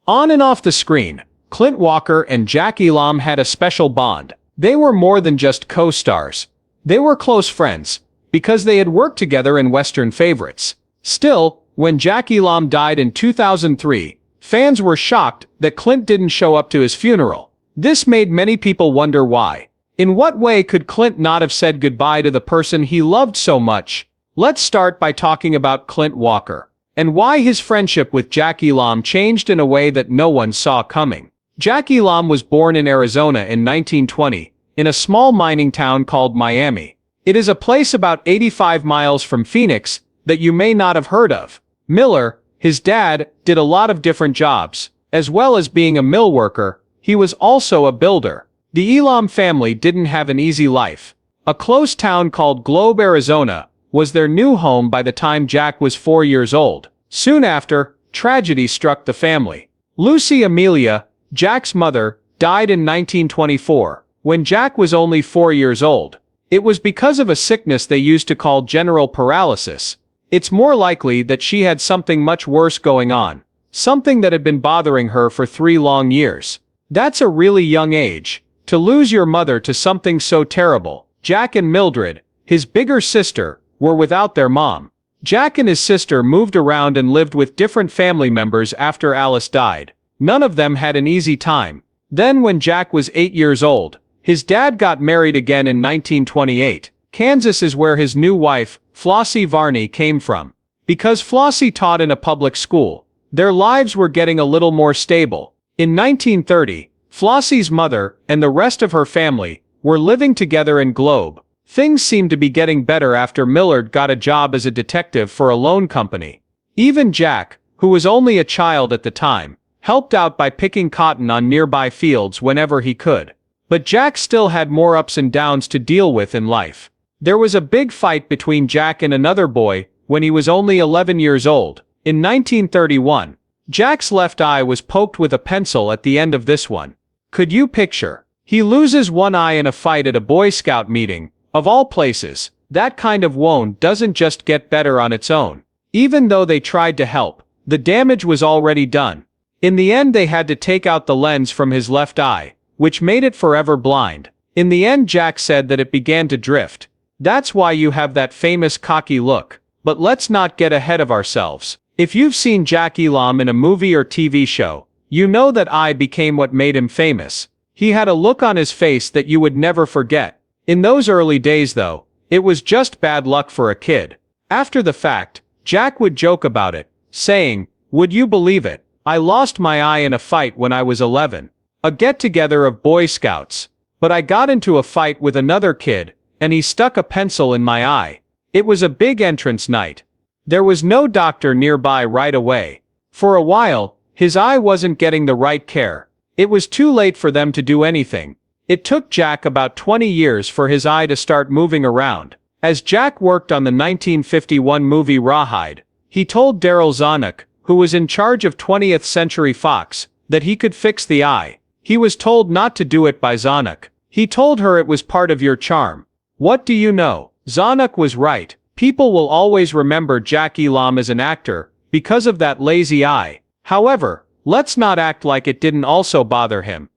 On and off the screen, Clint Walker and Jack Elam had a special bond. They were more than just co-stars. They were close friends, because they had worked together in Western favorites. Still, when Jack Elam died in 2003, fans were shocked that Clint didn't show up to his funeral. This made many people wonder why. In what way could Clint not have said goodbye to the person he loved so much? Let's start by talking about Clint Walker, and why his friendship with Jack Elam changed in a way that no one saw coming. Jack Elam was born in Arizona in 1920, in a small mining town called Miami. It is a place about 85 miles from Phoenix that you may not have heard of. Miller, his dad, did a lot of different jobs. As well as being a mill worker, he was also a builder. The Elam family didn't have an easy life. A close town called Globe, Arizona, was their new home by the time Jack was 4 years old. Soon after, tragedy struck the family. Lucy Amelia, Jack's mother, died in 1924, when Jack was only 4 years old. It was because of a sickness they used to call general paralysis. It's more likely that she had something much worse going on, something that had been bothering her for 3 long years. That's a really young age, to lose your mother to something so terrible. Jack and Mildred, his bigger sister, were without their mom. Jack and his sister moved around and lived with different family members after Alice died. None of them had an easy time. Then when Jack was 8 years old, his dad got married again in 1928. Kansas is where his new wife, Flossie Varney, came from. Because Flossie taught in a public school, their lives were getting a little more stable. In 1930, Flossie's mother and the rest of her family were living together in Globe. Things seemed to be getting better after Millard got a job as a detective for a loan company. Even Jack, who was only a child at the time, helped out by picking cotton on nearby fields whenever he could. But Jack still had more ups and downs to deal with in life. There was a big fight between Jack and another boy when he was only 11 years old. In 1931, Jack's left eye was poked with a pencil at the end of this one. Could you picture? He loses one eye in a fight at a Boy Scout meeting. Of all places, that kind of wound doesn't just get better on its own. Even though they tried to help, the damage was already done. In the end, they had to take out the lens from his left eye, which made it forever blind. In the end, Jack said that it began to drift. That's why you have that famous cocky look. But let's not get ahead of ourselves. If you've seen Jack Elam in a movie or TV show, you know that eye became what made him famous. He had a look on his face that you would never forget. In those early days though, it was just bad luck for a kid. After the fact, Jack would joke about it, saying, "Would you believe it? I lost my eye in a fight when I was 11. A get-together of Boy Scouts. But I got into a fight with another kid, and he stuck a pencil in my eye. It was a big entrance night. There was no doctor nearby right away. For a while, his eye wasn't getting the right care. It was too late for them to do anything. It took Jack about 20 years for his eye to start moving around. As Jack worked on the 1951 movie Rawhide, he told Daryl Zanuck, who was in charge of 20th Century Fox, that he could fix the eye. He was told not to do it by Zanuck. He told her it was part of your charm. What do you know? Zanuck was right. People will always remember Jack Elam as an actor, because of that lazy eye. However, let's not act like it didn't also bother him.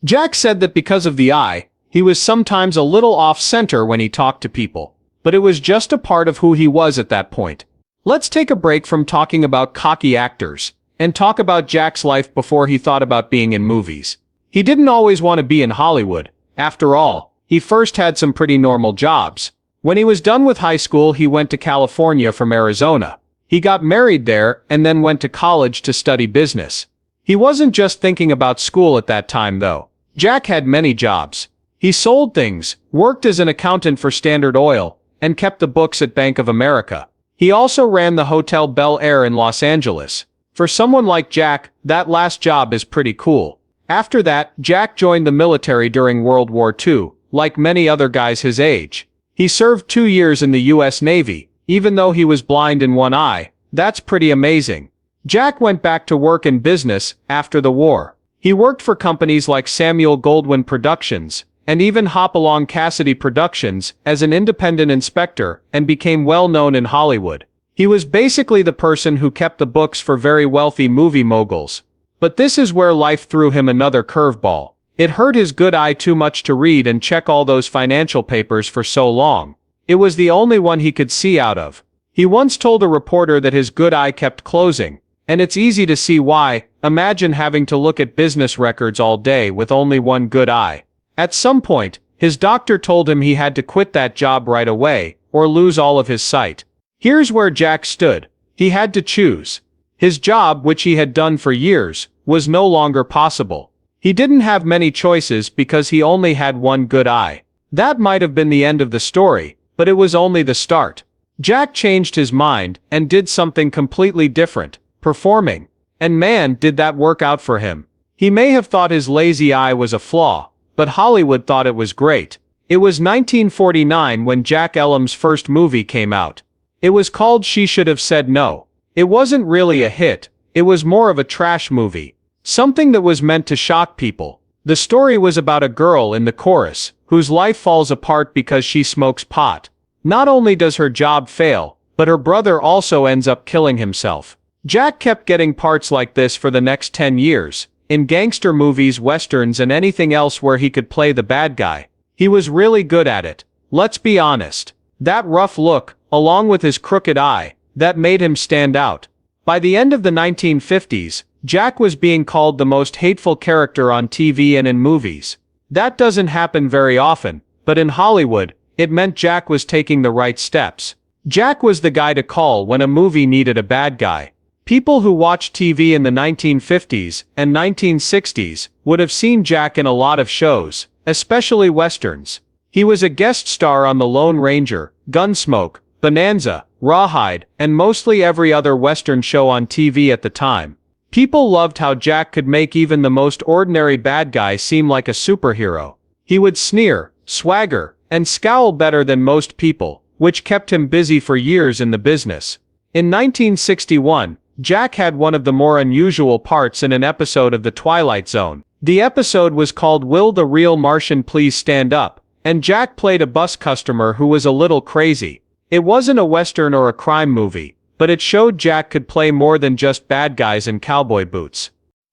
Jack said that because of the eye, he was sometimes a little off-center when he talked to people. But it was just a part of who he was at that point. Let's take a break from talking about cocky actors, and talk about Jack's life before he thought about being in movies. He didn't always want to be in Hollywood. After all, he first had some pretty normal jobs. When he was done with high school, he went to California from Arizona. He got married there and then went to college to study business. He wasn't just thinking about school at that time though. Jack had many jobs. He sold things, worked as an accountant for Standard Oil, and kept the books at Bank of America. He also ran the Hotel Bel Air in Los Angeles. For someone like Jack, that last job is pretty cool. After that, Jack joined the military during World War II, like many other guys his age. He served 2 years in the U.S. Navy, even though he was blind in one eye. That's pretty amazing. Jack went back to work in business after the war. He worked for companies like Samuel Goldwyn Productions, and even Hopalong Cassidy Productions, as an independent inspector, and became well known in Hollywood. He was basically the person who kept the books for very wealthy movie moguls. But this is where life threw him another curveball. It hurt his good eye too much to read and check all those financial papers for so long. It was the only one he could see out of. He once told a reporter that his good eye kept closing, and it's easy to see why. Imagine having to look at business records all day with only one good eye. At some point, his doctor told him he had to quit that job right away, or lose all of his sight. Here's where Jack stood. He had to choose. His job, which he had done for years, was no longer possible. He didn't have many choices because he only had one good eye. That might have been the end of the story, but it was only the start. Jack changed his mind and did something completely different, performing. And man, did that work out for him. He may have thought his lazy eye was a flaw, but Hollywood thought it was great. It was 1949 when Jack Elam's first movie came out. It was called She Should Have Said No. It wasn't really a hit, it was more of a trash movie. Something that was meant to shock people. The story was about a girl in the chorus, whose life falls apart because she smokes pot. Not only does her job fail, but her brother also ends up killing himself. Jack kept getting parts like this for the next 10 years, in gangster movies, westerns, and anything else where he could play the bad guy. He was really good at it. Let's be honest. That rough look, along with his crooked eye, that made him stand out. By the end of the 1950s, Jack was being called the most hateful character on TV and in movies. That doesn't happen very often, but in Hollywood, it meant Jack was taking the right steps. Jack was the guy to call when a movie needed a bad guy. People who watched TV in the 1950s and 1960s would have seen Jack in a lot of shows, especially westerns. He was a guest star on The Lone Ranger, Gunsmoke, Bonanza, Rawhide, and mostly every other western show on TV at the time. People loved how Jack could make even the most ordinary bad guy seem like a superhero. He would sneer, swagger, and scowl better than most people, which kept him busy for years in the business. In 1961, Jack had one of the more unusual parts in an episode of The Twilight Zone. The episode was called Will the Real Martian Please Stand Up, and Jack played a bus customer who was a little crazy. It wasn't a western or a crime movie, but it showed Jack could play more than just bad guys in cowboy boots.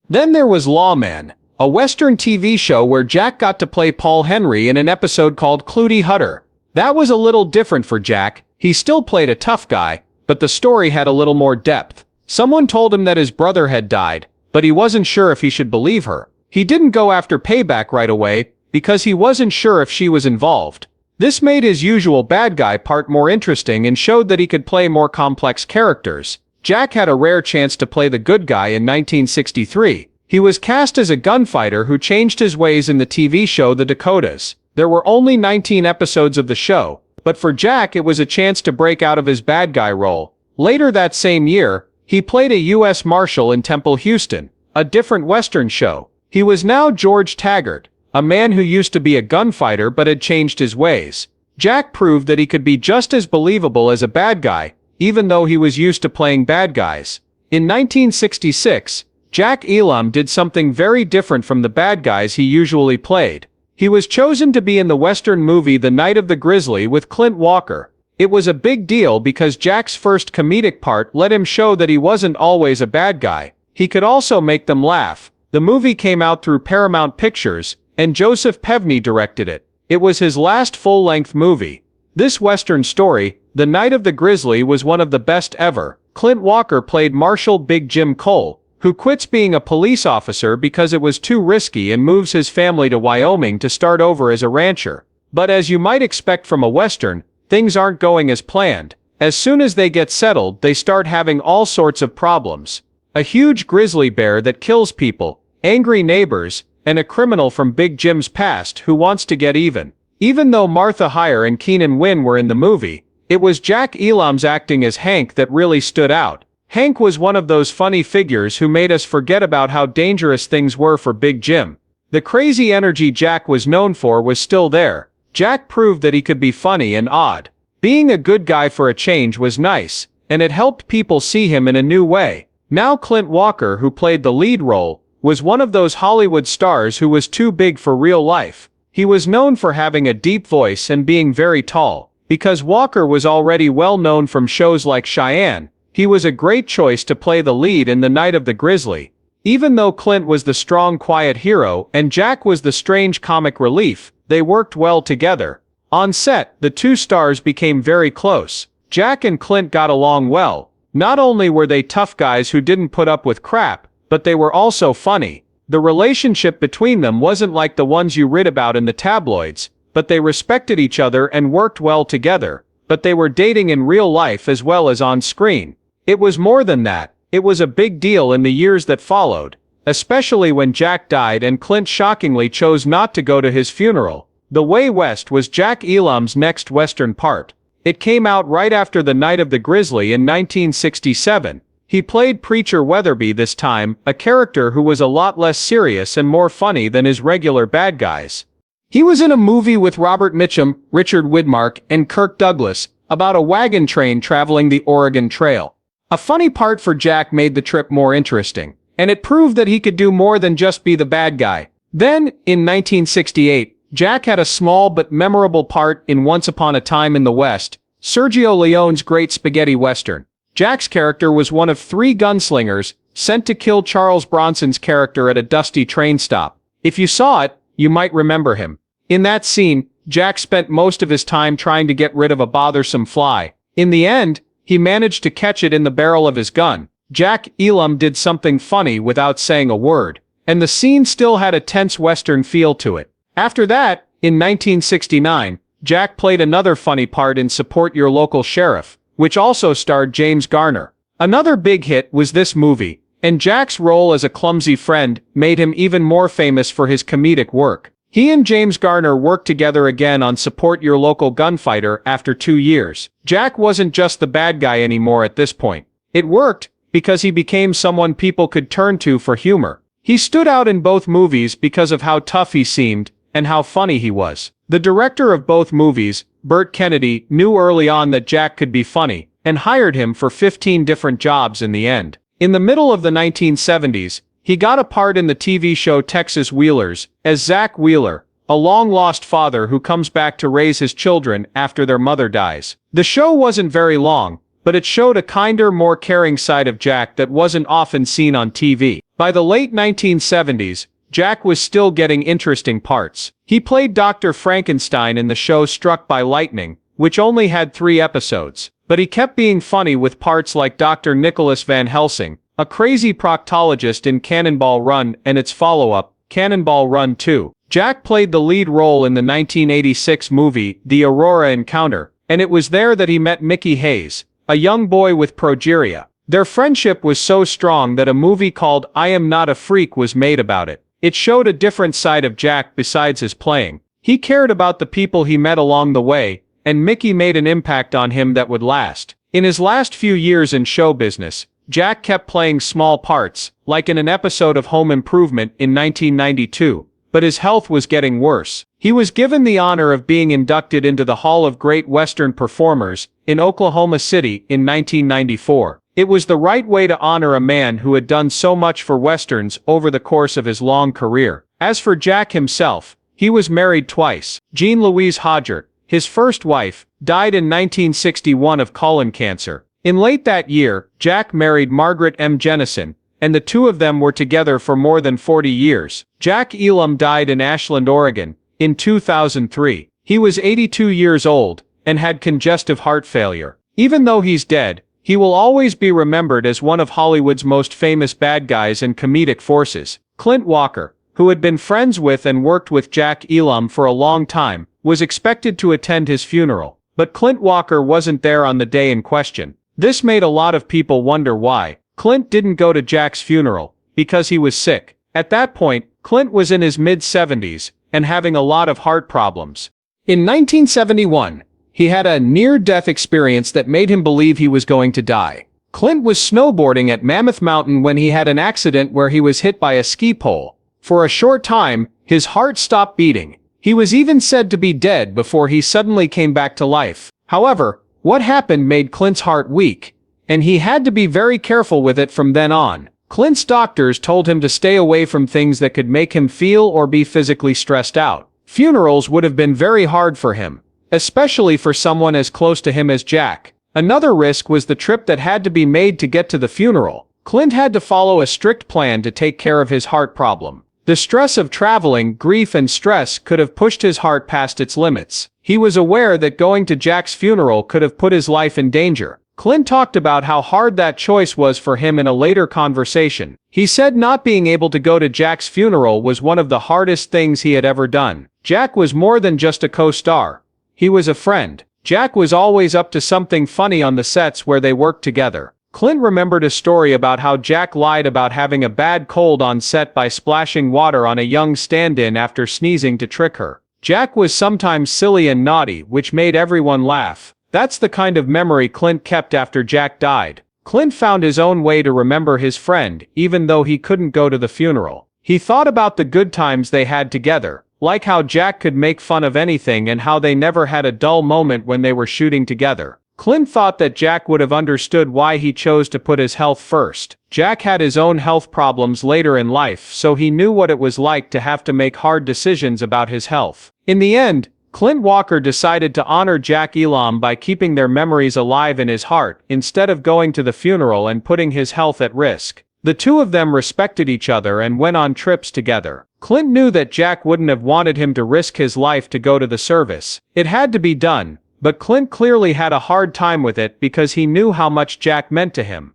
Then there was Lawman, a western TV show where Jack got to play Paul Henry in an episode called Clootie Hutter. That was a little different for Jack. He still played a tough guy, but the story had a little more depth. Someone told him that his brother had died, but he wasn't sure if he should believe her. He didn't go after payback right away, because he wasn't sure if she was involved. This made his usual bad guy part more interesting and showed that he could play more complex characters. Jack had a rare chance to play the good guy in 1963. He was cast as a gunfighter who changed his ways in the TV show The Dakotas. There were only 19 episodes of the show, but for Jack it was a chance to break out of his bad guy role. Later that same year, he played a U.S. Marshal in Temple Houston, a different western show. He was now George Taggart, a man who used to be a gunfighter but had changed his ways. Jack proved that he could be just as believable as a bad guy, even though he was used to playing bad guys. In 1966, Jack Elam did something very different from the bad guys he usually played. He was chosen to be in the western movie The Night of the Grizzly with Clint Walker. It was a big deal because Jack's first comedic part let him show that he wasn't always a bad guy. He could also make them laugh. The movie came out through Paramount Pictures, and Joseph Pevney directed it. It was his last full-length movie. This western story, The Night of the Grizzly, was one of the best ever. Clint Walker played Marshal Big Jim Cole, who quits being a police officer because it was too risky and moves his family to Wyoming to start over as a rancher. But as you might expect from a western, things aren't going as planned. As soon as they get settled, they start having all sorts of problems. A huge grizzly bear that kills people, angry neighbors, and a criminal from Big Jim's past who wants to get even. Even though Martha Heyer and Keenan Wynn were in the movie, it was Jack Elam's acting as Hank that really stood out. Hank was one of those funny figures who made us forget about how dangerous things were for Big Jim. The crazy energy Jack was known for was still there. Jack proved that he could be funny and odd. Being a good guy for a change was nice, and it helped people see him in a new way. Now Clint Walker, who played the lead role, was one of those Hollywood stars who was too big for real life. He was known for having a deep voice and being very tall. Because Walker was already well known from shows like Cheyenne, he was a great choice to play the lead in The Night of the Grizzly. Even though Clint was the strong, quiet hero and Jack was the strange comic relief, they worked well together. On set, the two stars became very close. Jack and Clint got along well. Not only were they tough guys who didn't put up with crap, but they were also funny. The relationship between them wasn't like the ones you read about in the tabloids, but they respected each other and worked well together. But they were dating in real life as well as on screen. It was more than that. It was a big deal in the years that followed, especially when Jack died and Clint shockingly chose not to go to his funeral. The Way West was Jack Elam's next Western part. It came out right after The Night of the Grizzly in 1967. He played Preacher Weatherby this time, a character who was a lot less serious and more funny than his regular bad guys. He was in a movie with Robert Mitchum, Richard Widmark, and Kirk Douglas about a wagon train traveling the Oregon Trail. A funny part for Jack made the trip more interesting, and it proved that he could do more than just be the bad guy. Then, in 1968, Jack had a small but memorable part in Once Upon a Time in the West, Sergio Leone's great spaghetti western. Jack's character was one of 3 gunslingers sent to kill Charles Bronson's character at a dusty train stop. If you saw it, you might remember him. In that scene, Jack spent most of his time trying to get rid of a bothersome fly. In the end, he managed to catch it in the barrel of his gun. Jack Elam did something funny without saying a word, and the scene still had a tense western feel to it. After that, in 1969, Jack played another funny part in Support Your Local Sheriff, which also starred James Garner. Another big hit was this movie, and Jack's role as a clumsy friend made him even more famous for his comedic work. He and James Garner worked together again on Support Your Local Gunfighter after 2 years. Jack wasn't just the bad guy anymore at this point. It worked because he became someone people could turn to for humor. He stood out in both movies because of how tough he seemed and how funny he was. The director of both movies, Burt Kennedy, knew early on that Jack could be funny, and hired him for 15 different jobs in the end. In the middle of the 1970s, he got a part in the TV show Texas Wheelers, as Zach Wheeler, a long-lost father who comes back to raise his children after their mother dies. The show wasn't very long, but it showed a kinder, more caring side of Jack that wasn't often seen on TV. By the late 1970s, Jack was still getting interesting parts. He played Dr. Frankenstein in the show Struck by Lightning, which only had 3 episodes. But he kept being funny with parts like Dr. Nicholas Van Helsing, a crazy proctologist in Cannonball Run and its follow-up, Cannonball Run 2. Jack played the lead role in the 1986 movie The Aurora Encounter, and it was there that he met Mickey Hayes, a young boy with progeria. Their friendship was so strong that a movie called I Am Not a Freak was made about it. It showed a different side of Jack besides his playing. He cared about the people he met along the way, and Mickey made an impact on him that would last. In his last few years in show business, Jack kept playing small parts, like in an episode of Home Improvement in 1992, but his health was getting worse. He was given the honor of being inducted into the Hall of Great Western Performers in Oklahoma City in 1994. It was the right way to honor a man who had done so much for Westerns over the course of his long career. As for Jack himself, he was married twice. Jean Louise Hodgert, his first wife, died in 1961 of colon cancer. In late that year, Jack married Margaret M. Jennison, and the two of them were together for more than 40 years. Jack Elam died in Ashland, Oregon, in 2003. He was 82 years old, and had congestive heart failure. Even though he's dead, he will always be remembered as one of Hollywood's most famous bad guys and comedic forces. Clint Walker, who had been friends with and worked with Jack Elam for a long time, was expected to attend his funeral, but Clint Walker wasn't there on the day in question. This made a lot of people wonder why. Clint didn't go to Jack's funeral, because he was sick. At that point, Clint was in his mid-70s, and having a lot of heart problems. In 1971, he had a near-death experience that made him believe he was going to die. Clint was snowboarding at Mammoth Mountain when he had an accident where he was hit by a ski pole. For a short time, his heart stopped beating. He was even said to be dead before he suddenly came back to life. However, what happened made Clint's heart weak, and he had to be very careful with it from then on. Clint's doctors told him to stay away from things that could make him feel or be physically stressed out. Funerals would have been very hard for him, especially for someone as close to him as Jack. Another risk was the trip that had to be made to get to the funeral. Clint had to follow a strict plan to take care of his heart problem. The stress of traveling, grief and stress could have pushed his heart past its limits. He was aware that going to Jack's funeral could have put his life in danger. Clint talked about how hard that choice was for him in a later conversation. He said not being able to go to Jack's funeral was one of the hardest things he had ever done. Jack was more than just a co-star. He was a friend. Jack was always up to something funny on the sets where they worked together. Clint remembered a story about how Jack lied about having a bad cold on set by splashing water on a young stand-in after sneezing to trick her. Jack was sometimes silly and naughty, which made everyone laugh. That's the kind of memory Clint kept after Jack died. Clint found his own way to remember his friend, even though he couldn't go to the funeral. He thought about the good times they had together, like how Jack could make fun of anything and how they never had a dull moment when they were shooting together. Clint thought that Jack would have understood why he chose to put his health first. Jack had his own health problems later in life, so he knew what it was like to have to make hard decisions about his health. In the end, Clint Walker decided to honor Jack Elam by keeping their memories alive in his heart, instead of going to the funeral and putting his health at risk. The two of them respected each other and went on trips together. Clint knew that Jack wouldn't have wanted him to risk his life to go to the service. It had to be done, but Clint clearly had a hard time with it because he knew how much Jack meant to him.